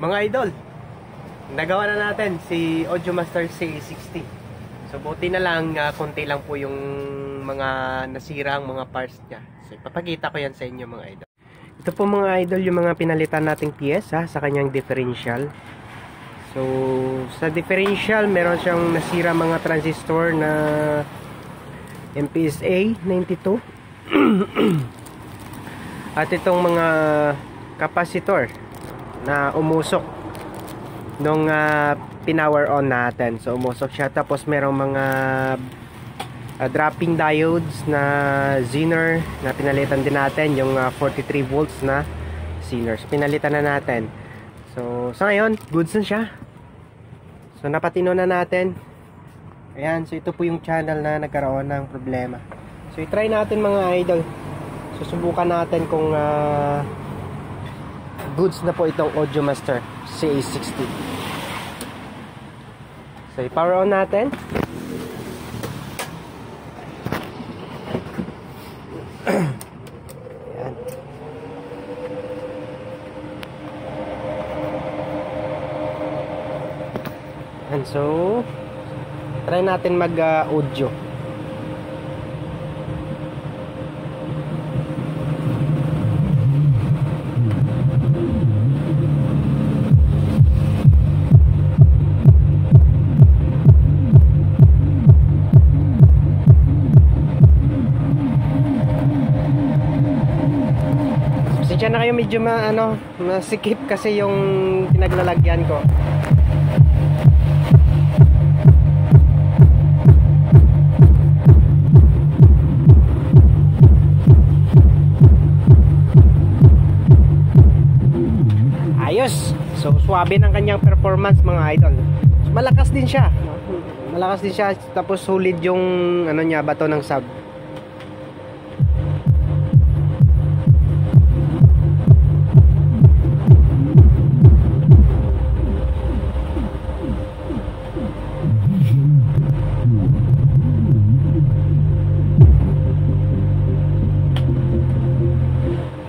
Mga idol, nagawa na natin si Audiomaster CA60. So buti na lang, konti lang po yung mga nasirang mga parts niya. So ipapakita ko yan sa inyo mga idol. Ito po mga idol yung mga pinalitan nating piyesa sa kanyang differential. So sa differential meron siyang nasira mga transistor na MPSA 92 at itong mga capacitor na umusok nung pinower on natin. So umusok siya, tapos merong mga dropping diodes na Zener na pinalitan din natin, yung 43 volts na Zener. So, pinalitan na natin. So sa ngayon goods na siya. So napatino na natin. Ayan, so ito po yung channel na nagkaroon ng problema. So i-try natin mga idol. Susubukan natin kung goods na po itong Audiomaster CA60. So i-power on natin. Ayan. And so try natin mag audio. Pasensya na kayo, medyo masikip kasi yung pinaglalagyan ko. Ayos. So swabe ng kanyang performance mga idol. Malakas din siya. Malakas din siya, tapos solid yung niya, bato ng sub.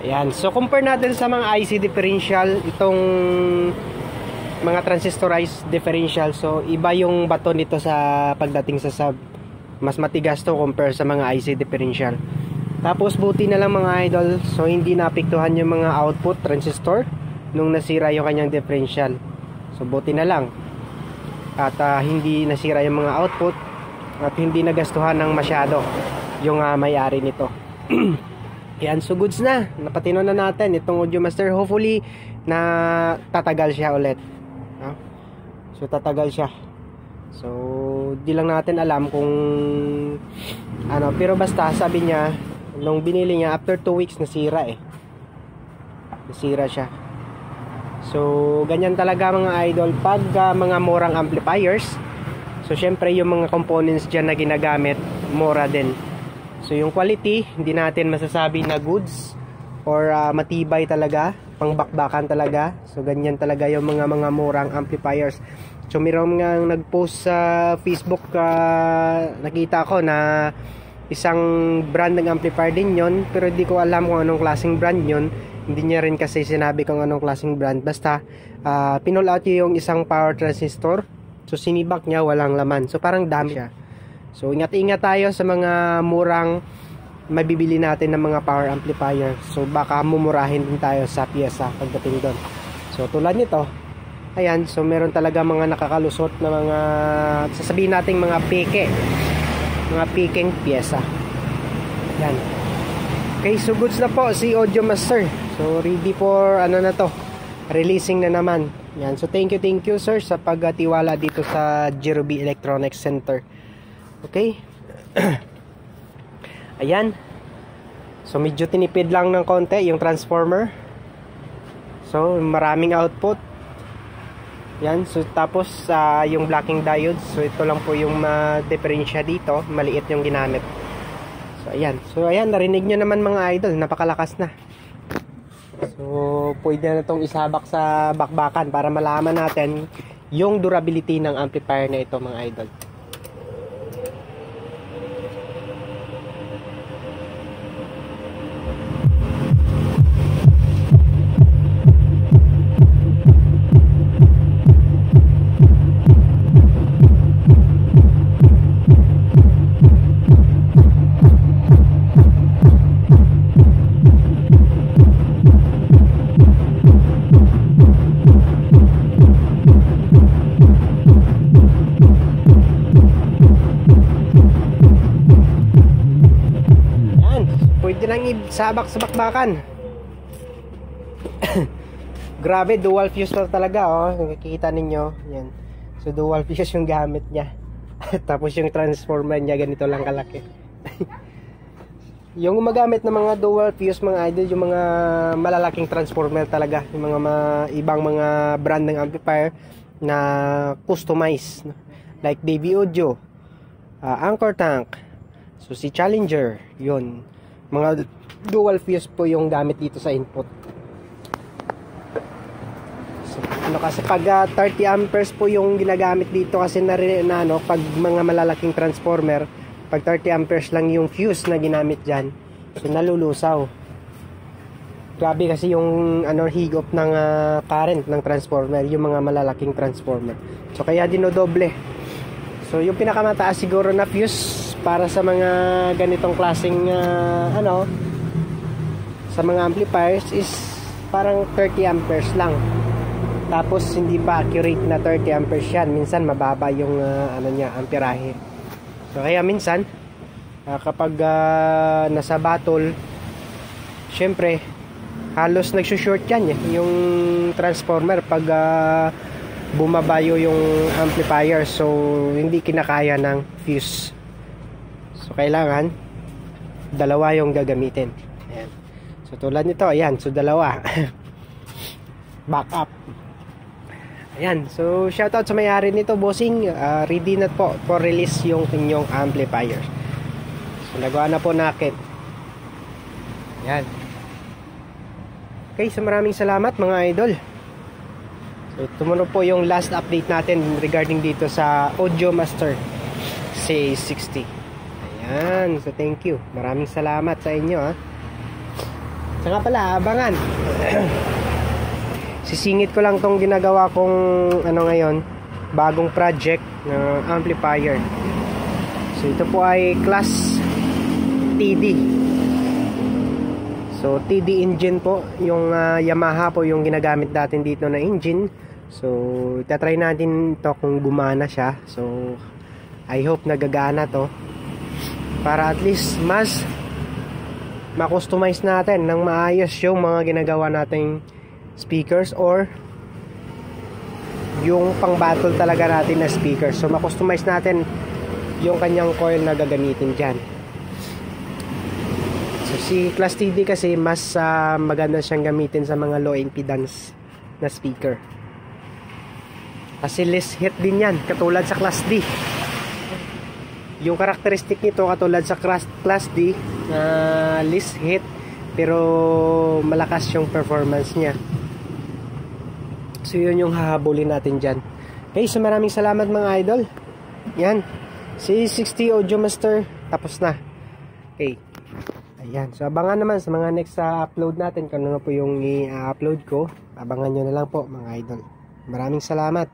Ayan. So compare natin sa mga IC differential, itong mga transistorized differential. So iba yung bato nito sa pagdating sa sub. Mas matigas to compare sa mga IC differential. Tapos buti na lang mga idol, so hindi naapektuhan yung mga output transistor nung nasira yung kanyang differential. So buti na lang. At hindi nasira yung mga output at hindi nagastuhan ng masyado yung may-ari nito. Yan, so goods na. Napatino na natin itong Audiomaster. Hopefully na tatagal siya ulit. So tatagal siya. So di lang natin alam kung pero basta sabi niya nung binili niya, after 2 weeks nasira nasira siya. So ganyan talaga mga idol pag mga murang amplifiers. So syempre yung mga components dyan na ginagamit mura din. So yung quality, hindi natin masasabi na goods or matibay talaga, pangbakbakan talaga. So ganyan talaga yung mga murang amplifiers. So mayroon nga nag-post sa Facebook, nakita ko na isang brand ng amplifier din yon, pero hindi ko alam kung anong klaseng brand yon. Hindi niya rin kasi sinabi kung anong klaseng brand. Basta pinull out yung isang power transistor. So sinibak niya, walang laman. So parang dami siya. So ingat-ingat tayo sa mga murang mabibili natin ng mga power amplifier. So baka mumurahin din tayo sa piyesa pagdating doon. So tulad nito, ayan, so meron talaga mga nakakalusot na mga, sasabihin nating mga peke, mga peking piyesa. Yan. Okay, so goods na po si Audiomaster. So ready for na to, releasing na naman. Yan. So thank you sir sa pagtiwala dito sa Jerobi Electronics Center. Okay. Ayan. So medyo tinipid lang ng konti yung transformer. So maraming output. Yan. So tapos yung blocking diodes. So ito lang po yung differential dito. Maliit yung ginamit. So ayan. So ayan, narinig nyo naman mga idol, napakalakas na. So pwede na itong isabak sa bakbakan para malaman natin yung durability ng amplifier na ito mga idol. sabak sa bakbakan. Grabe, dual fuse pa talaga, oh. Nakikita ninyo, yan. So dual fuse yung gamit niya. Tapos yung transformer niya ganito lang kalaki. Yung gumagamit ng mga dual fuse mga idol, yung mga malalaking transformer talaga, yung mga ibang mga brand ng amplifier na customized, like DB Audio, Anchor Tank, so si Challenger, yun. Mga dual fuse po yung gamit dito sa input. So, kasi pag 30 amperes po yung ginagamit dito, kasi pag mga malalaking transformer, pag 30 amperes lang yung fuse na ginamit dyan, so nalulusaw. Grabe kasi yung higop ng current ng transformer, yung mga malalaking transformer. So kaya dinodoble. So yung pinakamataas siguro na fuse para sa mga ganitong klaseng sa mga amplifiers is parang 30 amperes lang. Tapos hindi pa accurate na 30 amperes yan. Minsan mababa yung amperahe. So kaya minsan kapag nasa battle, syempre halos nagsushort yan yung transformer pag bumabayo yung amplifier, so hindi kinakaya ng fuse. So kailangan dalawa yung gagamitin. Ayan. So tulad nito, ayan, so dalawa. Backup. Ayan, so shoutout sa may-ari nito, bossing. Ready na po for release yung inyong amplifier. So nagawa na po natin. Ayan. Okay, so maraming salamat mga idol. So ito muna po yung last update natin regarding dito sa Audiomaster CA60. Ayan, so thank you. Maraming salamat sa inyo, ha. Saka pala, abangan. Sisingit ko lang tong ginagawa kong ngayon, bagong project na amplifier. So ito po ay class TD. So TD engine po, yung Yamaha po yung ginagamit natin dito na engine. So itatry natin ito kung gumana siya. So I hope nagagana to, para at least mas ma-customize natin ng maayos yung mga ginagawa nating speakers or yung pang battle talaga natin na speakers. So ma-customize natin yung kanyang coil na gagamitin dyan. So si Class TD kasi mas maganda siyang gamitin sa mga low impedance na speaker, kasi less hit din yan, katulad sa Class D. Yung karakteristik nito katulad sa Class D, less hit pero malakas yung performance niya. So yun yung hahabulin natin dyan. Okay, so maraming salamat mga idol. Yan, CA60 Audiomaster tapos na. Okay, ayan, so abangan naman sa mga next upload natin kung ano po yung i-upload ko. Abangan nyo na lang po mga idol. Maraming salamat.